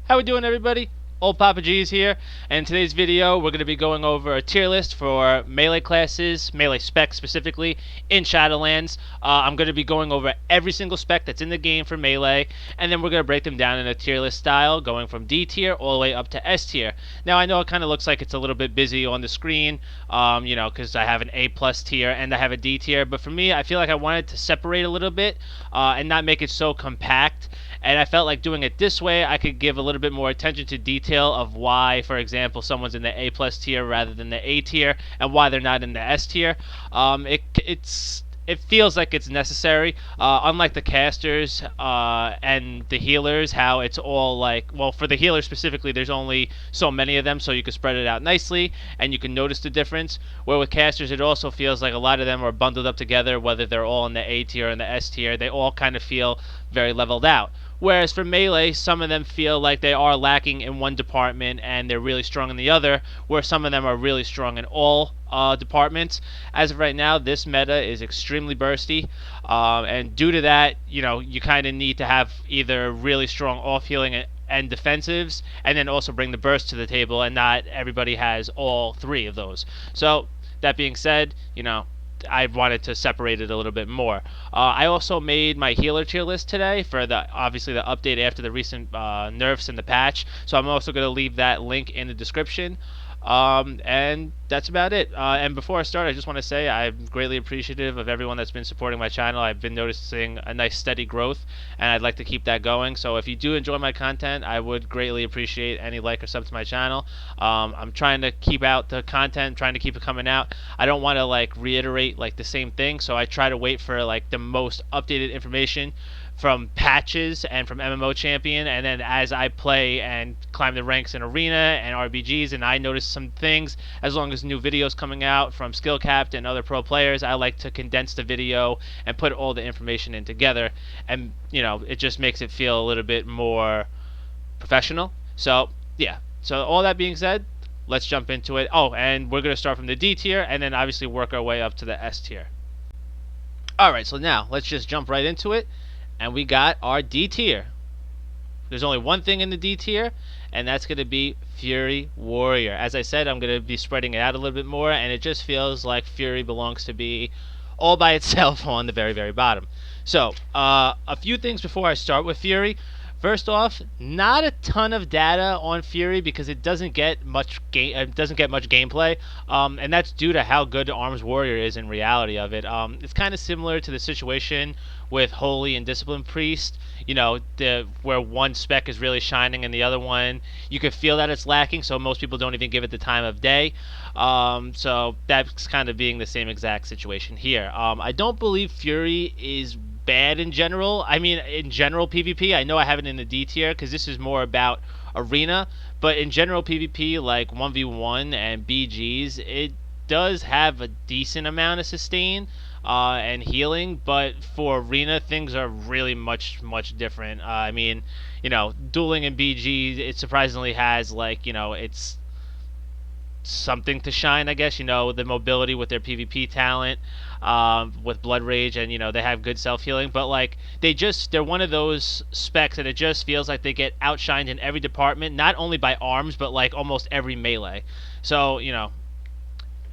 How we doing, everybody? Old Papa G's here, and in today's video we're going to be going over a tier list for melee classes, melee specs specifically, in Shadowlands. I'm going to be going over every single spec that's in the game for melee, and then we're going to break them down in a tier list style, going from D tier all the way up to S tier. Now I know it kind of looks like it's a little bit busy on the screen, because I have an A plus tier and I have a D tier, but for me I feel like I wanted to separate a little bit and not make it so compact. And I felt like doing it this way, I could give a little bit more attention to detail of why, for example, someone's in the A plus tier rather than the A tier, and why they're not in the S tier. It feels like it's necessary. Unlike the casters and the healers, how it's all like, well, for the healers specifically, there's only so many of them, so you can spread it out nicely, and you can notice the difference. Where with casters, it also feels like a lot of them are bundled up together, whether they're all in the A tier and the S tier. They all kind of feel very leveled out. Whereas for melee, some of them feel like they are lacking in one department and they're really strong in the other, where some of them are really strong in all departments. As of right now, this meta is extremely bursty, and due to that, you kind of need to have either really strong off healing and defensives, and then also bring the burst to the table, and not everybody has all three of those. So that being said, I wanted to separate it a little bit more. I also made my healer tier list today for obviously the update after the recent nerfs and the patch. So I'm also going to leave that link in the description. And that's about it. And before I start, I just want to say I'm greatly appreciative of everyone that's been supporting my channel. I've been noticing a nice steady growth, and I'd like to keep that going. So if you do enjoy my content, I would greatly appreciate any like or sub to my channel. I'm trying to keep out the content, trying to keep it coming out. I don't want to reiterate the same thing, so I try to wait for the most updated information from patches and from MMO Champion, and then as I play and climb the ranks in Arena and RBGs, and I notice some things, as long as new videos coming out from Skillcapped and other pro players, I like to condense the video and put all the information in together, and it just makes it feel a little bit more professional. So yeah, so all that being said, let's jump into it. Oh, and we're going to start from the D tier and then obviously work our way up to the S tier. Alright, so now let's just jump right into it. And we got our D tier. There's only one thing in the D tier, and that's going to be Fury Warrior. As I said, I'm going to be spreading it out a little bit more, and it just feels like Fury belongs to be all by itself on the very, very bottom. So, a few things before I start with Fury. First off, not a ton of data on Fury because it doesn't get much gameplay, and that's due to how good Arms Warrior is in reality of it. It's kind of similar to the situation with Holy and Discipline Priest, where one spec is really shining and the other one, you can feel that it's lacking, so most people don't even give it the time of day. So that's kind of being the same exact situation here. I don't believe Fury is bad in general. I mean, in general PvP, I know I have it in the D tier because this is more about Arena, but in general PvP, like 1v1 and BGs, it does have a decent amount of sustain and healing, but for Arena, things are really much different. I mean, dueling in BG, it surprisingly has it's something to shine, I guess. The mobility with their PvP talent, with Blood Rage, and they have good self healing. But they're one of those specs that it just feels like they get outshined in every department, not only by arms, but almost every melee. So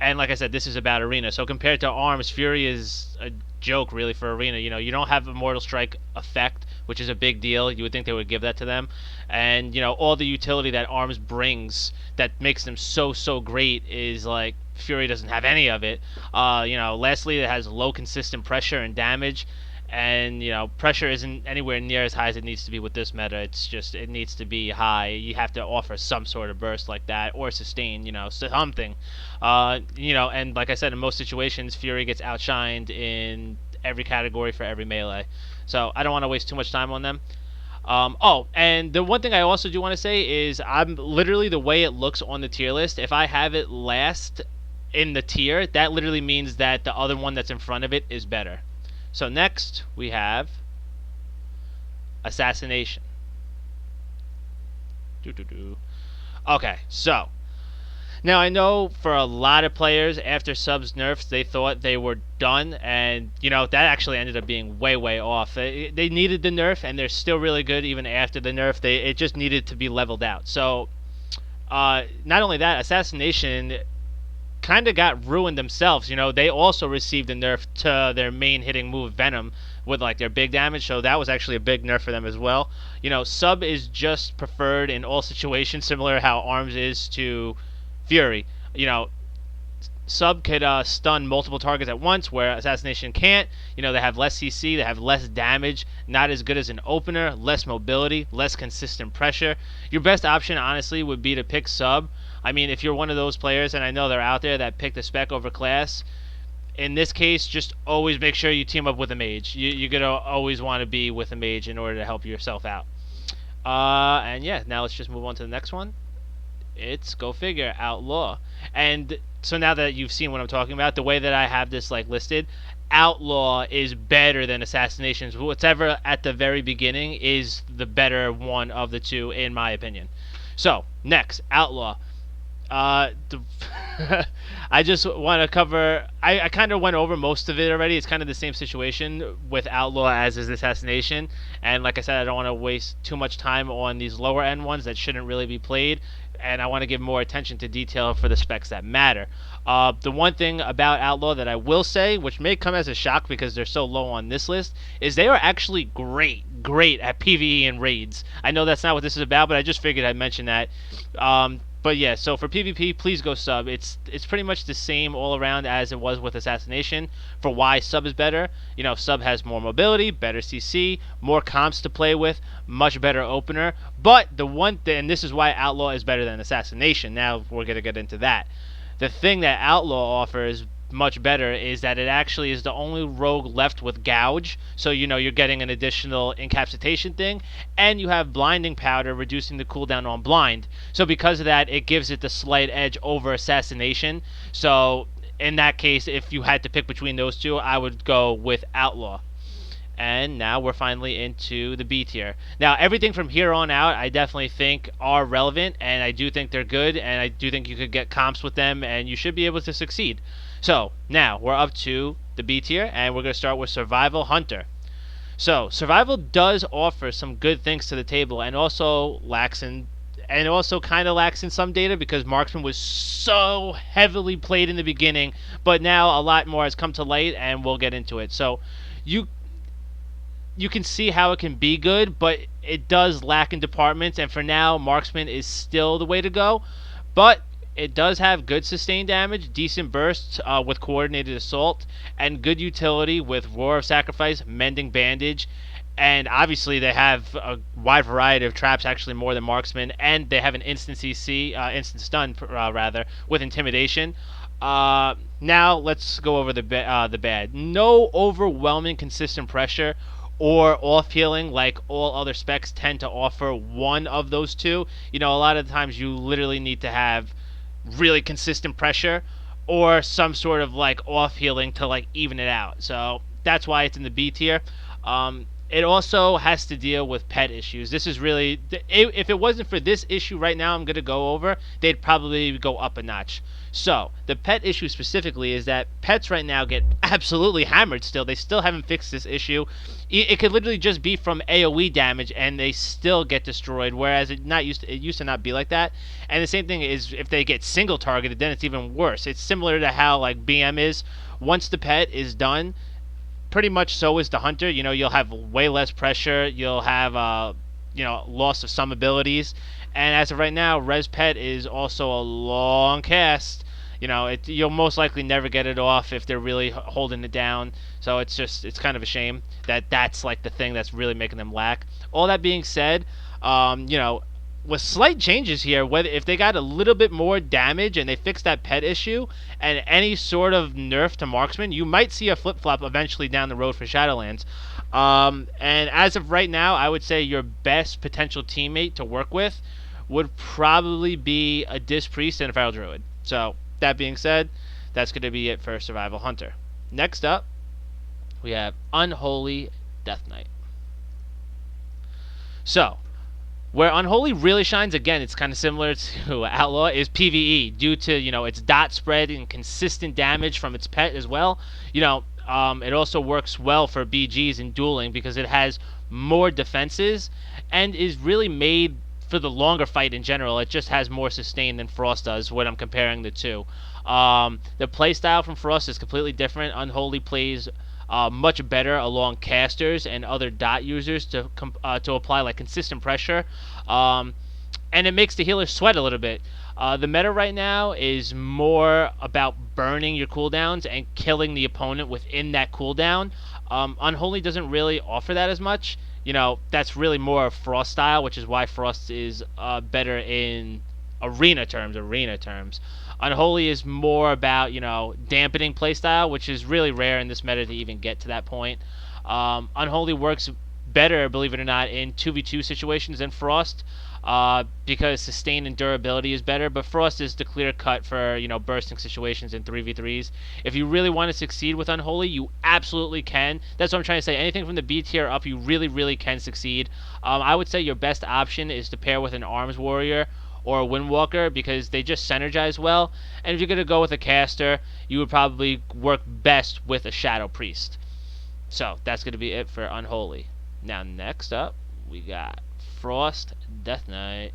and like I said, this is about Arena. So compared to Arms, Fury is a joke really for Arena. You don't have Immortal Strike effect, which is a big deal. You would think they would give that to them. And all the utility that Arms brings that makes them so great is Fury doesn't have any of it. Lastly, it has low consistent pressure and damage. And pressure isn't anywhere near as high as it needs to be with this meta. It's just, it needs to be high. You have to offer some sort of burst like that, or sustain, something. And like I said, in most situations, Fury gets outshined in every category for every melee. So I don't want to waste too much time on them. Oh, and the one thing I also do want to say is I'm literally, the way it looks on the tier list, if I have it last in the tier, that literally means that the other one that's in front of it is better. So next we have Assassination. Okay, so Now I know for a lot of players after subs nerfs, they thought they were done, and that actually ended up being way off. They needed the nerf, and they're still really good even after the nerf. It just needed to be leveled out. So not only that, assassination kind of got ruined themselves. They also received a nerf to their main hitting move, Venom, with like their big damage. So that was actually a big nerf for them as well. Sub is just preferred in all situations, similar to how Arms is to Fury. Sub could stun multiple targets at once, where Assassination can't. They have less CC, they have less damage, not as good as an opener, less mobility, less consistent pressure. Your best option, honestly, would be to pick Sub. I mean, if you're one of those players, and I know they're out there that pick the spec over class, in this case, just always make sure you team up with a mage. You're going to always want to be with a mage in order to help yourself out. And yeah, now let's just move on to the next one. It's, go figure, Outlaw. And so now that you've seen what I'm talking about, the way that I have this like listed, Outlaw is better than Assassinations. Whatever at the very beginning is the better one of the two, in my opinion. So next, Outlaw. I just want to cover. I kind of went over most of it already. It's kind of the same situation with Outlaw as is Assassination, and like I said, I don't want to waste too much time on these lower end ones that shouldn't really be played, and I want to give more attention to detail for the specs that matter. The one thing about Outlaw that I will say, which may come as a shock because they're so low on this list, is they are actually great at PvE and raids. I know that's not what this is about, but I just figured I'd mention that. But yeah, so for PvP, please go sub. It's pretty much the same all around as it was with Assassination. For why sub is better, sub has more mobility, better CC, more comps to play with, much better opener. But the one thing, and this is why Outlaw is better than Assassination. Now we're gonna get into that. The thing that Outlaw offers much better is that it actually is the only rogue left with Gouge, so you're getting an additional incapacitation thing, and you have Blinding Powder, reducing the cooldown on blind. So because of that, it gives it the slight edge over Assassination. So in that case, if you had to pick between those two, I would go with Outlaw. And now we're finally into the B tier. Now, everything from here on out, I definitely think are relevant, and I do think they're good, and I do think you could get comps with them, and you should be able to succeed. So, now, we're up to the B tier, and we're going to start with Survival Hunter. So, Survival does offer some good things to the table, and also kind of lacks in some data because Marksman was so heavily played in the beginning, but now a lot more has come to light, and we'll get into it. So, you can see how it can be good, but it does lack in departments, and for now, Marksman is still the way to go. But it does have good sustained damage, decent bursts with coordinated assault, and good utility with Roar of Sacrifice, Mending Bandage, and obviously they have a wide variety of traps, actually more than Marksman, and they have an instant CC, instant stun rather, with Intimidation. Now let's go over the bad. No overwhelming consistent pressure or off healing like all other specs tend to offer one of those two. A lot of the times you literally need to have really consistent pressure or some sort of like off healing to like even it out. So that's why it's in the B tier. It also has to deal with pet issues. This is really, if it wasn't for this issue right now I'm going to go over, they'd probably go up a notch. So, the pet issue specifically is that pets right now get absolutely hammered still. They still haven't fixed this issue. It could literally just be from AoE damage and they still get destroyed, whereas it used to not be like that. And the same thing is if they get single targeted, then it's even worse. It's similar to how like BM is. Once the pet is done, pretty much so is the hunter. You'll have way less pressure. You'll have loss of some abilities. And as of right now, Res Pet is also a long cast. You'll most likely never get it off if they're really holding it down. So it's kind of a shame that that's like the thing that's really making them lack. All that being said, with slight changes here, whether if they got a little bit more damage and they fix that pet issue and any sort of nerf to Marksman, you might see a flip-flop eventually down the road for Shadowlands. And as of right now, I would say your best potential teammate to work with would probably be a Disc Priest and a Feral Druid. So, that being said, that's going to be it for Survival Hunter. Next up, we have Unholy Death Knight. So, Where Unholy really shines, again, it's kind of similar to Outlaw, is PvE due to, its dot spread and consistent damage from its pet as well. It also works well for BGs in dueling because it has more defenses and is really made for the longer fight in general. It just has more sustain than Frost does when I'm comparing the two. The playstyle from Frost is completely different. Unholy plays much better along casters and other dot users to apply like consistent pressure, and it makes the healer sweat a little bit. The meta right now is more about burning your cooldowns and killing the opponent within that cooldown. Unholy doesn't really offer that as much. That's really more of Frost style, which is why Frost is better in arena terms. Unholy is more about, dampening playstyle, which is really rare in this meta to even get to that point. Unholy works better, believe it or not, in 2v2 situations than Frost, because sustain and durability is better, but Frost is the clear cut for, bursting situations in 3v3s. If you really want to succeed with Unholy, you absolutely can. That's what I'm trying to say. Anything from the B tier up, you really, really can succeed. I would say your best option is to pair with an Arms Warrior or a Windwalker because they just synergize well. And if you're going to go with a caster, you would probably work best with a Shadow Priest. So that's going to be it for Unholy. Now next up, we got Frost Death Knight.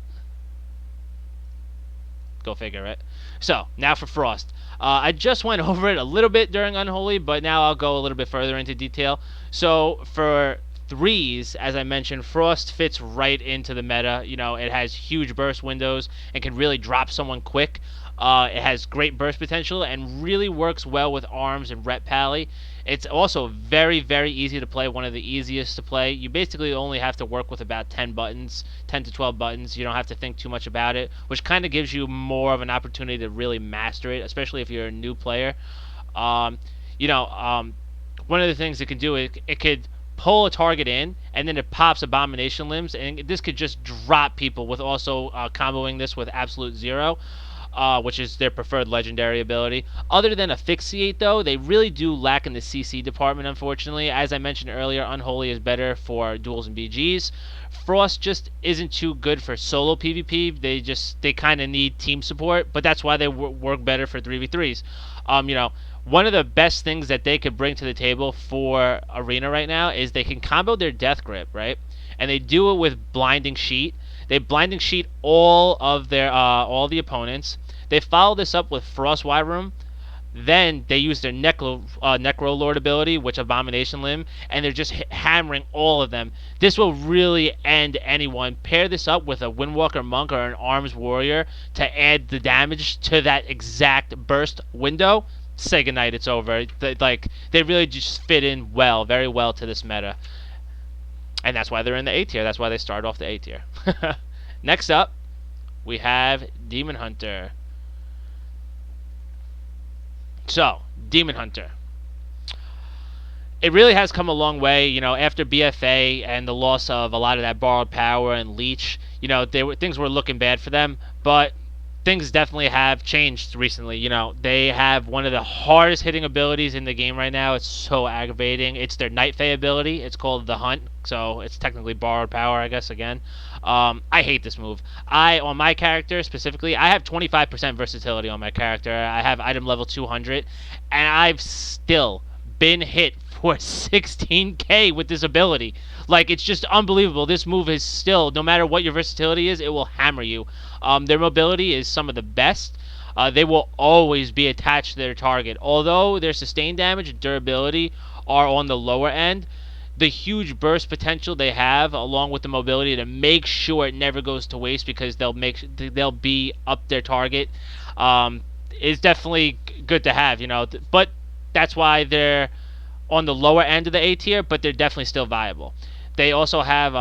Go figure it. So now for Frost. I just went over it a little bit during Unholy, but now I'll go a little bit further into detail. So for threes, as I mentioned, Frost fits right into the meta. It has huge burst windows and can really drop someone quick. It has great burst potential and really works well with arms and rep pally. It's also very, very easy to play, one of the easiest to play. You basically only have to work with about 10 buttons, 10 to 12 buttons. You don't have to think too much about it, which kind of gives you more of an opportunity to really master it, especially if you're a new player. One of the things it can do, it could pull a target in, and then it pops Abomination Limbs, and this could just drop people with also comboing this with Absolute Zero, which is their preferred legendary ability. Other than Asphyxiate, though, they really do lack in the CC department, unfortunately. As I mentioned earlier, Unholy is better for duels and BGs. Frost just isn't too good for solo PvP. They kind of need team support, but that's why they work better for 3v3s. One of the best things that they could bring to the table for Arena right now is they can combo their Death Grip, right? And they do it with Blinding Sheet. They Blinding Sheet all the opponents. They follow this up with Frost Wyvern. Then they use their Necro Lord ability, which Abomination Limb, and they're just hammering all of them. This will really end anyone. Pair this up with a Windwalker Monk or an Arms Warrior to add the damage to that exact burst window. Say goodnight, it's over. They really just fit in very well to this meta. And that's why they're in the A tier. That's why they start off the A tier. Next up, we have Demon Hunter. So, Demon Hunter. It really has come a long way, after BFA and the loss of a lot of that borrowed power and leech, things were looking bad for them, but things definitely have changed recently. They have one of the hardest hitting abilities in the game right now. It's so aggravating. It's their Night Fae ability. It's called the Hunt, so it's technically borrowed power, I guess, again. I hate this move. On my character specifically, I have 25% versatility on my character. I have item level 200, and I've still been hit for 16k with this ability. It's just unbelievable. This move is still, no matter what your versatility is, it will hammer you. Their mobility is some of the best. They will always be attached to their target. Although their sustained damage and durability are on the lower end, the huge burst potential they have, along with the mobility to make sure it never goes to waste because they'll be up their target, is definitely good to have. But that's why they're on the lower end of the A tier, but they're definitely still viable. They also have,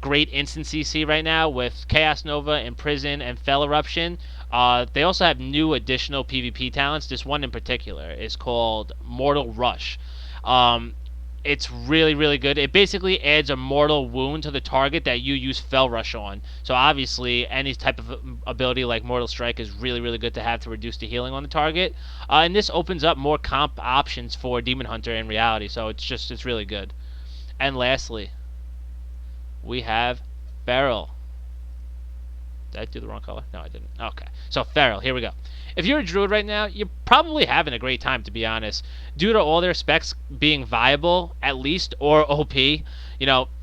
great instant CC right now with Chaos Nova, Imprison, and Fell Eruption. They also have new additional PvP talents. This one in particular is called Mortal Rush. It's really, really good. It basically adds a mortal wound to the target that you use Fell Rush on. So obviously, any type of ability like Mortal Strike is really, really good to have to reduce the healing on the target. And this opens up more comp options for Demon Hunter in reality. So it's really good. And lastly, we have Feral. Did I do the wrong color? No, I didn't. Okay. So Feral, here we go. If you're a Druid right now, you're probably having a great time, to be honest. Due to all their specs being viable, at least, or OP,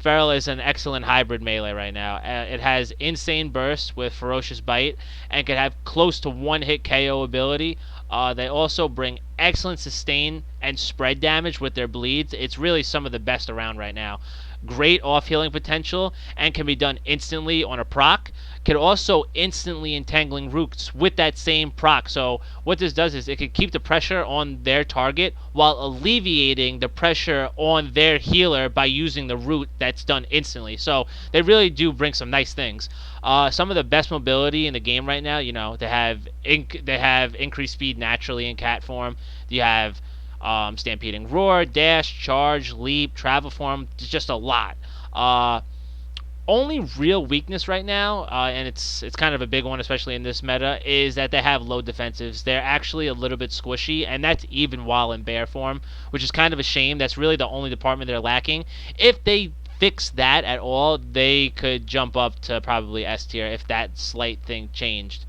Feral is an excellent hybrid melee right now. It has insane burst with Ferocious Bite and can have close to one-hit KO ability. They also bring excellent sustain and spread damage with their bleeds. It's really some of the best around right now. Great off-healing potential and can be done instantly on a proc. Can also instantly entangling roots with that same proc. So what this does is it can keep the pressure on their target while alleviating the pressure on their healer by using the root that's done instantly. So they really do bring some nice things. Some of the best mobility in the game right now, they have increased speed naturally in cat form. You have Stampeding Roar, Dash, Charge, Leap, Travel Form, just a lot. Only real weakness right now, and it's kind of a big one, especially in this meta, is that they have low defensives. They're actually a little bit squishy, and that's even while in bear form, which is kind of a shame. That's really the only department they're lacking. If they fix that at all, they could jump up to probably S tier if that slight thing changed.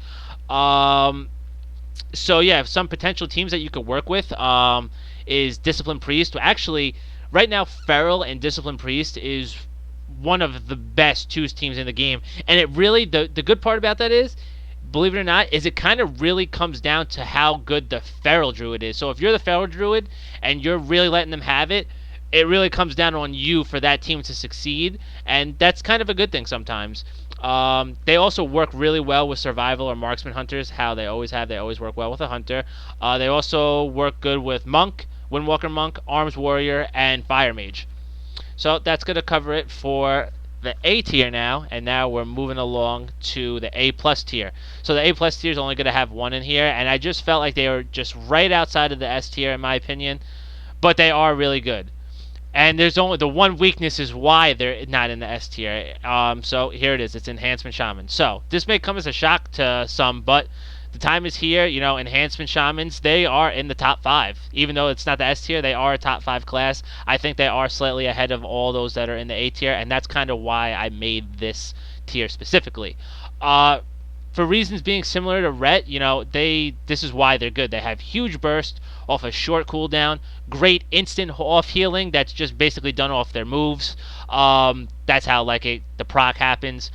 So yeah, some potential teams that you could work with is Discipline Priest. Actually, right now, Feral and Discipline Priest is one of the best twos teams in the game. And it really, the good part about that is, believe it or not, is it kind of really comes down to how good the Feral Druid is. So if you're the Feral Druid and you're really letting them have it, it really comes down on you for that team to succeed. And that's kind of a good thing sometimes. They also work really well with survival or marksman hunters, how they always have. They always work well with a hunter. They also work good with monk, Windwalker Monk, arms warrior, and fire mage. So that's going to cover it for the A tier now, and now we're moving along to the A plus tier. So the A plus tier is only going to have one in here, and I just felt like they were just right outside of the S tier in my opinion, but they are really good. And there's only the one weakness is why they're not in the S tier. So here it is. It's Enhancement Shaman. So this may come as a shock to some, but the time is here. Enhancement Shamans, they are in the top 5. Even though it's not the S tier, they are a top 5 class. I think they are slightly ahead of all those that are in the A tier, and that's kind of why I made this tier specifically. For reasons being similar to Ret, this is why they're good. They have huge burst off a short cooldown, great instant off healing that's just basically done off their moves. That's how the proc happens.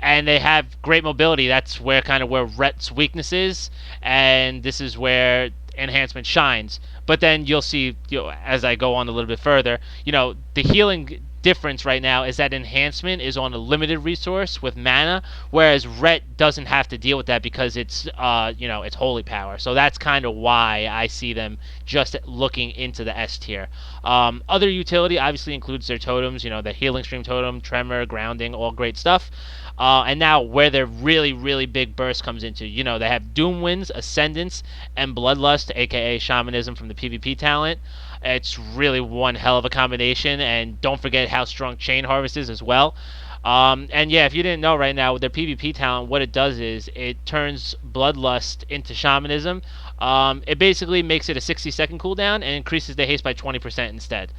And they have great mobility. That's where Ret's weakness is, and this is where Enhancement shines. But then you'll see, as I go on a little bit further, the healing difference right now is that Enhancement is on a limited resource with mana, whereas Ret doesn't have to deal with that because it's it's holy power. So that's kind of why I see them just looking into the S tier. Other utility obviously includes their totems, the healing stream totem, tremor, grounding, all great stuff. And now where their really, really big burst comes into, they have Doom Winds, Ascendance, and Bloodlust, aka Shamanism from the PvP talent. It's really one hell of a combination, and don't forget how strong Chain Harvest is as well. And yeah, if you didn't know right now, with their PvP talent, what it does is it turns Bloodlust into Shamanism. It basically makes it a 60-second cooldown and increases the haste by 20% instead.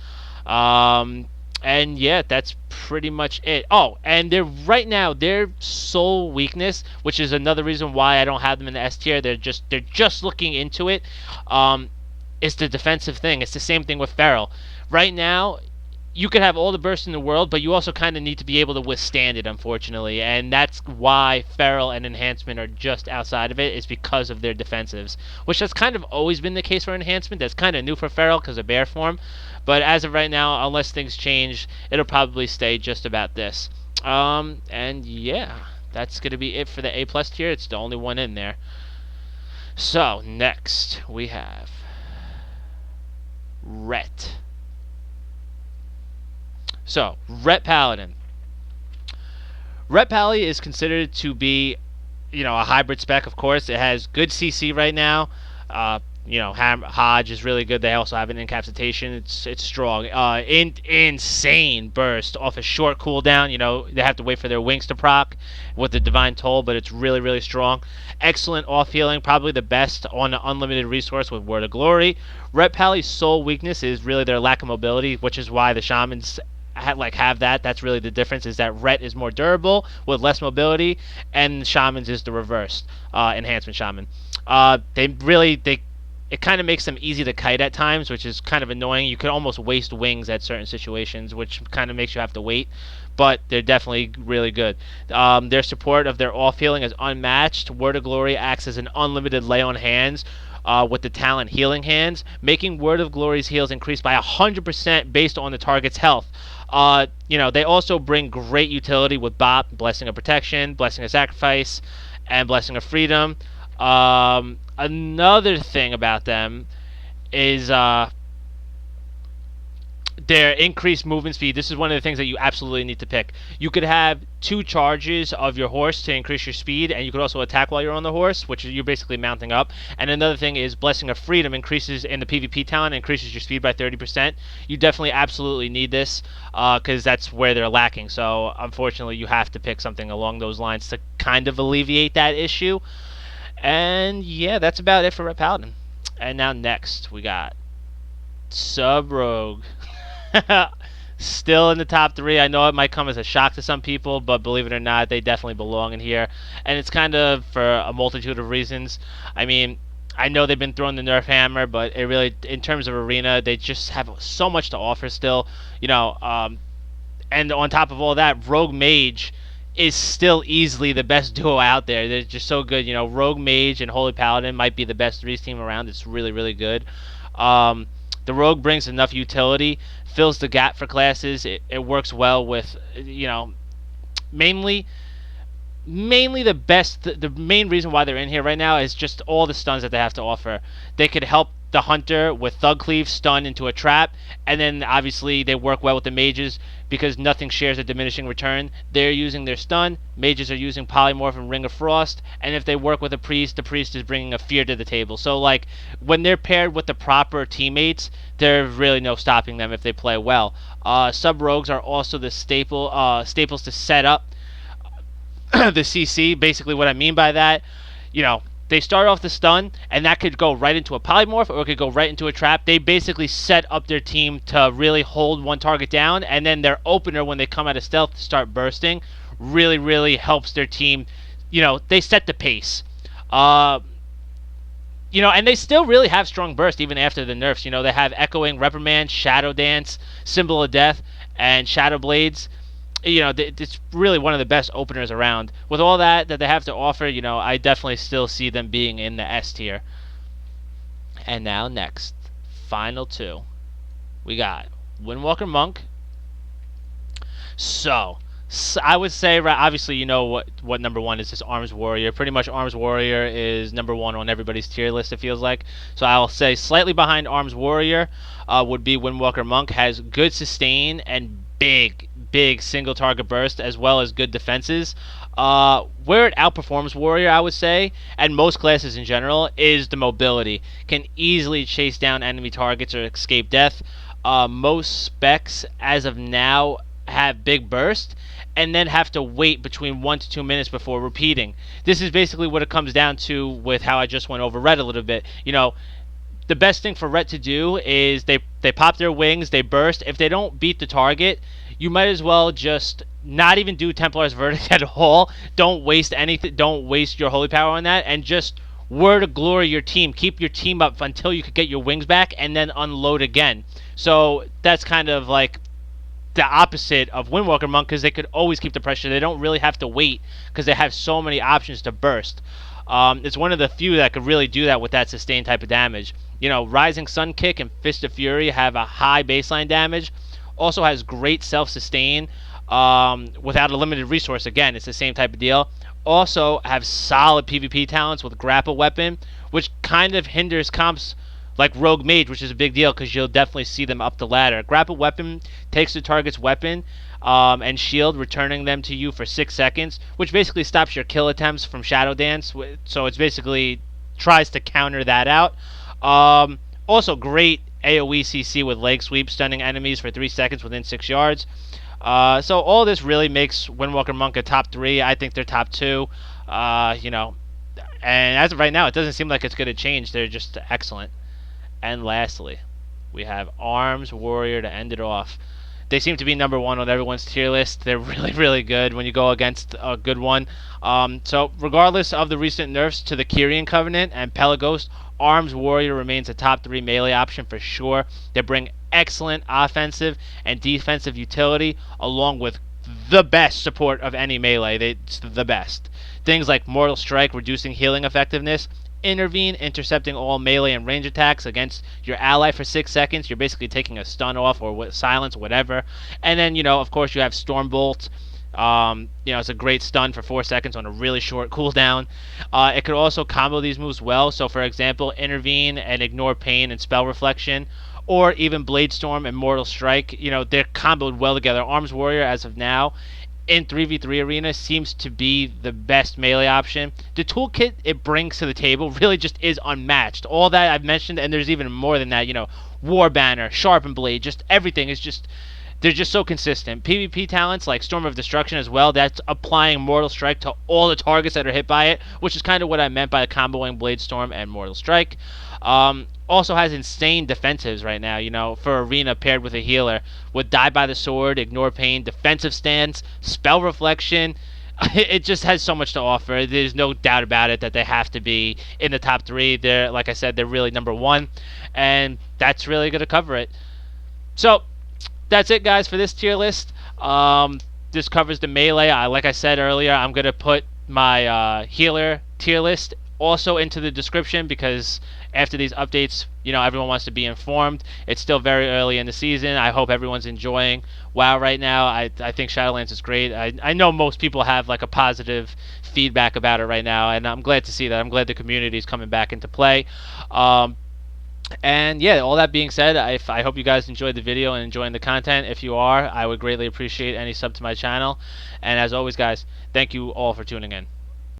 And yeah, that's pretty much it. Oh, and right now their sole weakness, which is another reason why I don't have them in the S tier. They're just looking into it. Is the defensive thing. It's the same thing with Feral. Right now, you could have all the burst in the world, but you also kind of need to be able to withstand it, unfortunately. And that's why Feral and Enhancement are just outside of it, is because of their defensives, which has kind of always been the case for Enhancement. That's kind of new for Feral because of bear form. But as of right now, unless things change, it'll probably stay just about this. And yeah, that's going to be it for the A plus tier. It's the only one in there. So next we have Ret. So, Ret Paladin. Ret Pally is considered to be, a hybrid spec, of course. It has good CC right now. Hodge is really good. They also have an incapacitation. It's strong. Insane burst off a short cooldown. They have to wait for their wings to proc with the Divine Toll, but it's really, really strong. Excellent off healing, probably the best on an unlimited resource with Word of Glory. Ret Pally's sole weakness is really their lack of mobility, which is why the Shamans have that. That's really the difference. Is that Ret is more durable with less mobility, and Shamans is the reverse. Enhancement Shaman. They it kind of makes them easy to kite at times, which is kind of annoying. You could almost waste wings at certain situations, which kind of makes you have to wait. But they're definitely really good. Their support of their off healing is unmatched. Word of Glory acts as an unlimited lay on hands, with the talent Healing Hands, making Word of Glory's heals increase by 100% based on the target's health. They also bring great utility with Bop, Blessing of Protection, Blessing of Sacrifice, and Blessing of Freedom. Another thing about them is their increased movement speed. This is one of the things that you absolutely need to pick. You could have 2 charges of your horse to increase your speed, and you could also attack while you're on the horse, which you're basically mounting up. And another thing is Blessing of Freedom increases in the PvP talent, increases your speed by 30%. You definitely absolutely need this, because that's where they're lacking. So unfortunately, you have to pick something along those lines to kind of alleviate that issue. And yeah, that's about it for Ret Paladin. And now next, we got Sub Rogue. Still in the top 3. I know it might come as a shock to some people, but believe it or not, they definitely belong in here. And it's kind of for a multitude of reasons. I mean, I know they've been throwing the Nerf hammer, but it really, in terms of arena, they just have so much to offer still. And on top of all that, Rogue Mage is still easily the best duo out there. They're just so good. Rogue Mage and Holy Paladin might be the best 3s team around. It's really, really good. The Rogue brings enough utility, fills the gap for classes. It works well with, mainly the main reason why they're in here right now is just all the stuns that they have to offer. They could help the Hunter with Thug Cleave, stun into a trap, and then obviously they work well with the mages because nothing shares a diminishing return. They're using their stun, mages are using Polymorph and Ring of Frost, and if they work with a priest, the priest is bringing a fear to the table. So like when they're paired with the proper teammates, there's really no stopping them if they play well. Sub Rogues are also the staples to set up the CC. Basically what I mean by that, they start off the stun, and that could go right into a polymorph, or it could go right into a trap. They basically set up their team to really hold one target down, and then their opener, when they come out of stealth to start bursting, really, really helps their team. They set the pace. And they still really have strong burst even after the nerfs. They have Echoing, Reprimand, Shadow Dance, Symbol of Death, and Shadow Blades. It's really one of the best openers around. With all that they have to offer, I definitely still see them being in the S tier. And now next, final 2. We got Windwalker Monk. So I would say, obviously, what number 1 is. This Arms Warrior. Pretty much Arms Warrior is number 1 on everybody's tier list, it feels like. So I'll say slightly behind Arms Warrior would be Windwalker Monk. Has good sustain and big single target burst, as well as good defenses. Where it outperforms Warrior, I would say, and most classes in general, is the mobility. Can easily chase down enemy targets or escape death. Most specs, as of now, have big burst, and then have to wait between 1 to 2 minutes before repeating. This is basically what it comes down to with how I just went over Ret a little bit. The best thing for Ret to do is they pop their wings, they burst. If they don't beat the target, you might as well just not even do Templar's Verdict at all. Don't waste anything. Don't waste your holy power on that, and just Word of Glory your team. Keep your team up until you could get your wings back, and then unload again. So that's kind of like the opposite of Windwalker Monk, because they could always keep the pressure. They don't really have to wait because they have so many options to burst. It's one of the few that could really do that with that sustained type of damage. Rising Sun Kick and Fist of Fury have a high baseline damage. Also has great self-sustain without a limited resource. Again, it's the same type of deal. Also have solid PvP talents with Grapple Weapon, which kind of hinders comps like Rogue Mage, which is a big deal because you'll definitely see them up the ladder. Grapple Weapon takes the target's weapon and shield, returning them to you for 6 seconds, which basically stops your kill attempts from Shadow Dance. So it's basically tries to counter that out. Also great AoE CC with Leg Sweep, stunning enemies for 3 seconds within 6 yards. So all this really makes Windwalker Monk a top 3. I think they're top 2. And as of right now, it doesn't seem like it's going to change. They're just excellent. And lastly, we have Arms Warrior to end it off. They seem to be number one on everyone's tier list. They're really, really good when you go against a good one. So regardless of the recent nerfs to the Kyrian Covenant and Pelagos, Arms Warrior remains a top 3 melee option for sure. They bring excellent offensive and defensive utility, along with the best support of any melee. It's the best. Things like Mortal Strike, reducing healing effectiveness, Intervene, intercepting all melee and range attacks against your ally for 6 seconds. You're basically taking a stun off or silence, whatever. And then, of course, you have Stormbolt. It's a great stun for 4 seconds on a really short cooldown. It could also combo these moves well. So, for example, Intervene and Ignore Pain and Spell Reflection, or even Blade Storm and Mortal Strike. They're comboed well together. Arms Warrior, as of now, in 3v3 arena, seems to be the best melee option. The toolkit it brings to the table really just is unmatched. All that I've mentioned, and there's even more than that. War Banner, Sharpened Blade, just everything is just. They're just so consistent. PvP talents like Storm of Destruction as well, that's applying Mortal Strike to all the targets that are hit by it, which is kind of what I meant by comboing Blade Storm and Mortal Strike. Also has insane defensives right now, for arena paired with a healer. With Die by the Sword, Ignore Pain, defensive stance, Spell Reflection. It just has so much to offer. There's no doubt about it that they have to be in the top 3. They're, like I said, they're really number 1, and that's really going to cover it. So, that's it, guys, for this tier list. This covers the melee. Like I said earlier, I'm going to put my healer tier list also into the description, because after these updates, everyone wants to be informed. It's still very early in the season. I hope everyone's enjoying WoW right now. I think Shadowlands is great. I know most people have like a positive feedback about it right now, and I'm glad to see that. I'm glad the community is coming back into play. And yeah, all that being said, I hope you guys enjoyed the video and enjoying the content. If you are, I would greatly appreciate any sub to my channel. And as always, guys, thank you all for tuning in.